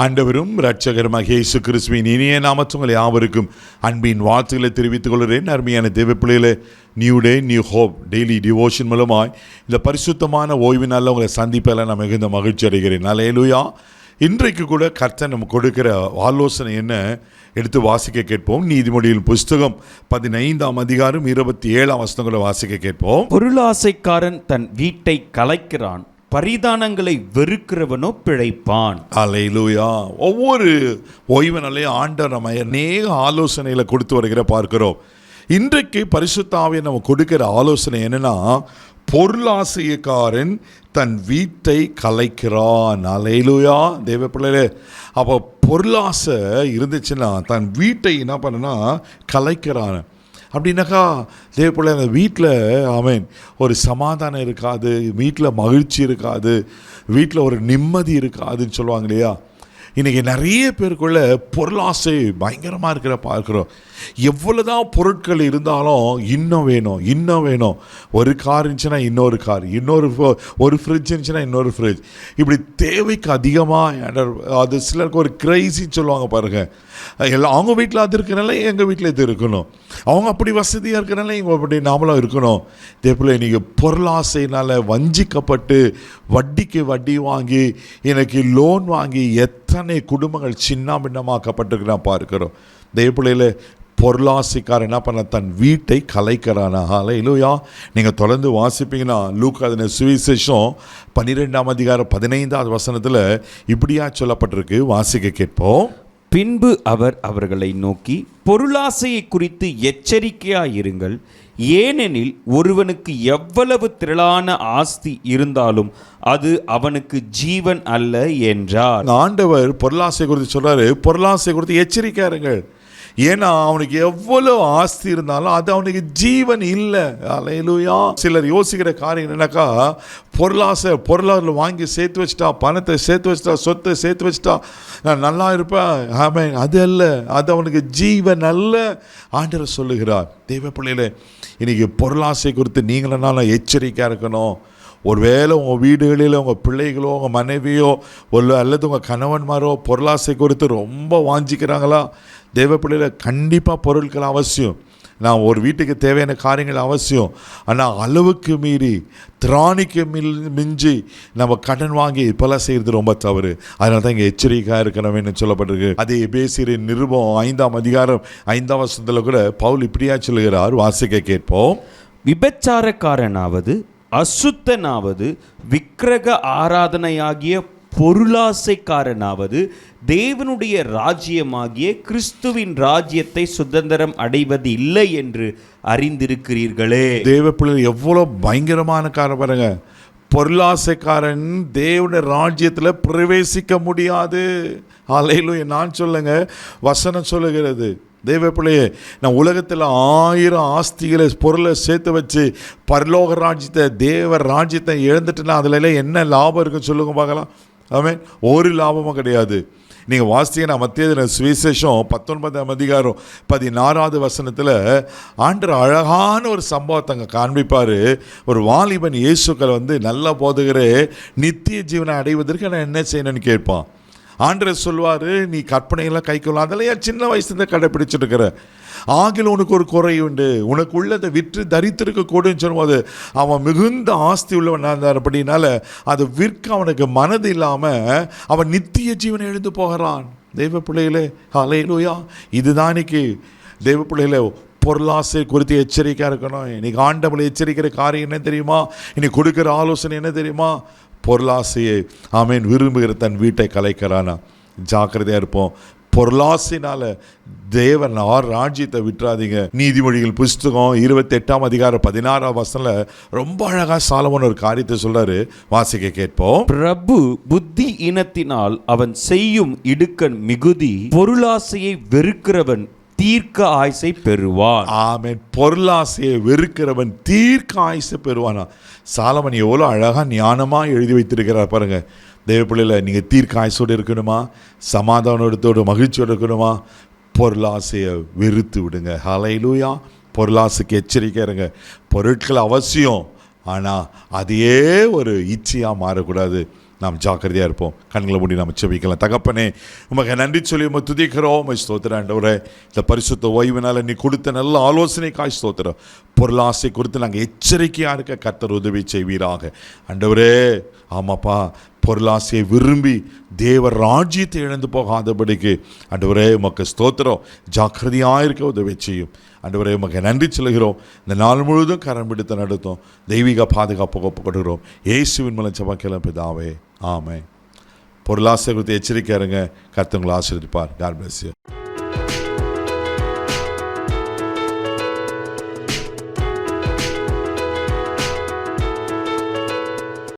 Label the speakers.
Speaker 1: ஆண்டவரும் இரட்சகருமாக இயேசு கிறிஸ்துவின் இனிய நாமத்தில் உங்கள் யாவருக்கும் அன்பின் வாழ்த்துக்களை தெரிவித்துக் கொள்கிறேன். அருமையான தேவ பிள்ளைகளே, new day new hope daily devotion மூலமாய் இந்த பரிசுத்தமான ஓய்வு நாளில் உங்களை சந்திப்பதில் நான் மிகுந்த மகிழ்ச்சி அடைகிறேன். அல்லேலூயா. இன்றைக்கு கூட கர்த்தர் நம்ம கொடுக்கிற ஆலோசனை என்ன எடுத்து வாசிக்க கேட்போம். நீதிமொழியின் புஸ்தகம் 15ஆம் அதிகாரம் 27ஆம் வசனங்களை வாசிக்க கேட்போம்.
Speaker 2: பொருளாசைக்காரன் தன் வீட்டை கலைக்கிறான், பரிதானங்களை வெறுக்கிறவனோ பிழைப்பான்.
Speaker 1: அல்லேலூயா. ஒவ்வொரு ஓய்வு நாளையும் ஆண்டவர் நம்ம அநேக ஆலோசனைகளை கொடுத்து வருகிற பார்க்கிறோம். இன்றைக்கு பரிசுத்த ஆவியானவர் நம்ம கொடுக்கிற ஆலோசனை என்னன்னா, பொருளாசைக்காரன் தன் வீட்டை கலைக்கிறான். அல்லேலூயா. தேவ பிள்ளைகளே, அப்போ பொருளாசை இருந்துச்சுன்னா தன் வீட்டை என்ன பண்ணுனா கலைக்கிறான். அப்படின்னாக்கா தேவ பிள்ளை, அந்த வீட்டில் ஆமென் ஒரு சமாதானம் இருக்காது, வீட்டில் மகிழ்ச்சி இருக்காது, வீட்டில் ஒரு நிம்மதி இருக்காதுன்னு சொல்லுவாங்க இல்லையா. இன்றைக்கி நிறைய பேருக்குள்ள பொருளாசை பயங்கரமாக இருக்கிற பார்க்குறோம். எவ்வளோதான் பொருட்கள் இருந்தாலும் இன்னும் வேணும். ஒரு கார் இருந்துச்சுன்னா இன்னொரு கார், ஒரு ஃப்ரிட்ஜ் இருந்துச்சுன்னா இன்னொரு ஃப்ரிட்ஜ், இப்படி தேவைக்கு அதிகமாக. அது சிலருக்கு ஒரு கிரைசின்னு சொல்லுவாங்க பாருங்கள். எல்லாம் அவங்க வீட்டில் அது இருக்கிறனால எங்கள் வீட்டில் இது இருக்கணும், அவங்க அப்படி வசதியாக இருக்கிறனால இவங்க அப்படி நாமளும் இருக்கணும். இதேபோல் இன்றைக்கி பொருளாசைனால் வஞ்சிக்கப்பட்டு வட்டிக்கு வட்டி வாங்கி எனக்கு லோன் வாங்கி எத்தனை குடும்பங்கள் சின்ன பின்னமாக்கப்பட்டிருக்குன்னு பார்க்கிறோம். தேவப்பிள்ளையில் பொருளாசைக்காரன் என்ன பண்ண தன் வீட்டை கலைக்கிறானா. அல்லேலூயா. நீங்கள் தொடர்ந்து வாசிப்பீங்கன்னா லூக்கா சுவிசேஷம் 12ஆம் அதிகாரம் 15ஆவது வசனத்தில் இப்படியா சொல்லப்பட்டிருக்கு. வாசிக்க கேட்போம்.
Speaker 2: பின்பு அவர் அவர்களை நோக்கி, பொருளாசையை குறித்து எச்சரிக்கையாயிருங்கள். ஏனெனில் ஒருவனுக்கு எவ்வளவு திரளான ஆஸ்தி இருந்தாலும் அது அவனுக்கு ஜீவன் அல்ல என்றார். ஆண்டவர்
Speaker 1: பொருளாசை குறித்து சொல்றாரு. பொருளாசை குறித்து எச்சரிக்கையாருங்கள். ஏன்னா அவனுக்கு எவ்வளோ ஆஸ்தி இருந்தாலும் அது அவனுக்கு ஜீவன் இல்லை. அல்லேலூயா. சிலர் யோசிக்கிற காரியம் என்னன்னாக்கா, பொருளாதாரம் வாங்கி சேர்த்து வச்சுட்டா, பணத்தை சேர்த்து வச்சுட்டா, சொத்தை சேர்த்து வச்சுட்டா நான் நல்லா இருப்பேன். ஆமென். அது அல்ல, அது அவனுக்கு ஜீவன் அல்ல. ஆண்டவர் சொல்லுகிறார். தேவ பிள்ளைகளே, இன்னைக்கு பொருளாசை குறித்து நீங்களனால எச்சரிக்கையாக இருக்கணும். ஒருவேளை உங்கள் வீடுகளில் உங்கள் பிள்ளைகளோ உங்கள் மனைவியோ அல்லது உங்கள் கணவன்மாரோ பொருளாசை குறித்து ரொம்ப வாஞ்சிக்கிறாங்களா? தேவ பிள்ளையில் கண்டிப்பாக பொருட்கள் அவசியம். நான் ஒரு வீட்டுக்கு தேவையான காரியங்கள் அவசியம். ஆனால் அளவுக்கு மீறி திராணிக்கு மிஞ்சி நம்ம கடன் வாங்கி இப்போல்லாம் செய்கிறது ரொம்ப தவறு. அதனால தான் இங்கே எச்சரிக்கையாக இருக்கணும்னு சொல்லப்பட்டிருக்கு. அதே எபேசியரின் நிருபம் 5ஆம் அதிகாரம் 5ஆம் வசனத்தில் கூட பவுல் இப்படியா சொல்லுகிறார். வாசிக்க கேட்போம்.
Speaker 2: விபச்சாரக்காரனாவது அசுத்தனாவது விக்கிரக ஆராதனையாகிய பொருளாசைக்காரனாவது தேவனுடைய ராஜ்யமாகிய கிறிஸ்துவின் ராஜ்யத்தை சுதந்திரம் அடைவது இல்லை என்று அறிந்திருக்கிறீர்களே.
Speaker 1: தேவ பிள்ளை எவ்வளோ பயங்கரமான காரணம் பாருங்க. பொருளாசைக்காரன் தேவனுடைய ராஜ்யத்தில் பிரவேசிக்க முடியாது. அல்லேலூயா. நான் சொல்லுங்க, வசனம் சொல்லுகிறது. தேவ பிள்ளையே, நான் உலகத்தில் 1000 ஆஸ்திகளை பொருளை சேர்த்து வச்சு பரலோக ராஜ்யத்தை தேவ ராஜ்யத்தை இழந்துட்டுனா அதில் என்ன லாபம் இருக்குன்னு சொல்லுங்க பார்க்கலாம். ஆமென். ஒரு லாபமும் கிடையாது. நீங்கள் வாசித்தீங்கன்னா மத்திய சுவிசேஷம் 19ஆம் அதிகாரம் 16ஆவது வசனத்தில் ஆண்டவர் அழகான ஒரு சம்பவத்தை அங்கே காண்பிப்பார். ஒரு வாலிபன் இயேசுக்கள் நல்ல போதுகிற நித்திய ஜீவனை அடைவதற்கு நான் என்ன செய்யணும்னு கேட்பான். ஆண்டவர் சொல்வார், நீ கற்பனையெல்லாம் கைக்கொள்ளலாம், அதெல்லாம் சின்ன வயசுலேருந்து கடைப்பிடிச்சிட்டு இருக்கிற. ஆகில உனக்கு ஒரு குறை உண்டு, உனக்கு உள்ளதை விற்று தரித்திருக்க கூடுன்னு சொல்லும்போது அவன் மிகுந்த ஆஸ்தி உள்ளவன் அப்படின்னால அதை விற்க அவனுக்கு மனது இல்லாமல் அவன் நித்திய ஜீவனை எழுந்து போகிறான். தெய்வ பிள்ளைகளே, அல்லேலூயா. இதுதான் இன்னைக்கு தெய்வ பிள்ளைகளே பொருளாசை குறித்து எச்சரிக்கையாக இருக்கணும். இன்னைக்கு ஆண்டவளை எச்சரிக்கிற காரியம் என்ன தெரியுமா? இன்னைக்கு கொடுக்குற ஆலோசனை என்ன தெரியுமா? பொருளாசையை ஆமென் விரும்புகிற தன் வீட்டை கலைக்கிறானா. ஜாக்கிரதையாக இருப்போம். பொருளாசைனால தேவன் ராஜ்யத்தை விட்டுறாதீங்க. நீதிமொழிகள் புஸ்தகம் 28ஆம் அதிகாரம் 16ஆம் வசனத்தில் ரொம்ப அழகா சாலமோன் ஒரு காரியத்தை சொல்றாரு. வாசிக்க கேட்போம்.
Speaker 2: பிரபு புத்தி இனத்தினால் அவன் செய்யும் இடுக்கண் மிகுதி, பொருளாசையை வெறுக்கிறவன் தீர்க்க ஆயுசை பெறுவான்.
Speaker 1: ஆமென். பொருளாசையை வெறுக்கிறவன் தீர்க்க ஆயுசை பெறுவானா. சாலமன் எவ்வளோ அழகாக ஞானமாக எழுதி வைத்திருக்கிறார் பாருங்க. தேவ பிள்ளையில் நீங்கள் தீர்க்க ஆயுசோடு இருக்கணுமா, சமாதானத்தோடு மகிழ்ச்சியோடு இருக்கணுமா, பொருளாசையை வெறுத்து விடுங்க. ஹல்லேலூயா. பொருளாசைக்கு எச்சரிக்கை இருங்க. பொருட்கள் அவசியம், ஆனால் அதையே ஒரு இச்சையாக மாறக்கூடாது. நாம் ஜாக்கிரதையாக இருப்போம். கண்களை மூடி நாம் செபிக்கலாம். தகப்பனே, உமக்கு நன்றி சொல்லி உமக்கு துதிக்கிறோம். உம்மை ஸ்தோத்திரம் ஆண்டவரே. இந்த பரிசுத்த ஓய்வினால் நீ கொடுத்த நல்ல ஆலோசனைக்காய் ஸ்தோத்திரம். பொருளாசை குறித்து நாங்கள் எச்சரிக்கையாக இருக்க கர்த்தர் உதவி செய்வீராக ஆண்டவரே. ஆமாப்பா, பொருளாசையை விரும்பி தேவ ராஜ்யத்தை இழந்து போகாதபடிக்கு ஆண்டவரே உமக்கு ஸ்தோத்திரம். ஜாக்கிரதையாக இருக்க உதவி செய்யும் ஆண்டவரே. உமக்கு நன்றி சொல்கிறோம். இந்த நாள் முழுவதும் கரம் பிடித்து நடத்தும். தெய்வீக பாதுகாப்பு ஒப்புக்கொடுகிறோம். இயேசுவின் மூலம் ஜெபம் பிதாவே, ஆமென். பொருளாசை குறித்து எச்சரிக்கை இருங்க. கர்த்தர் உங்களை ஆசீர்வதிப்பார். God bless you.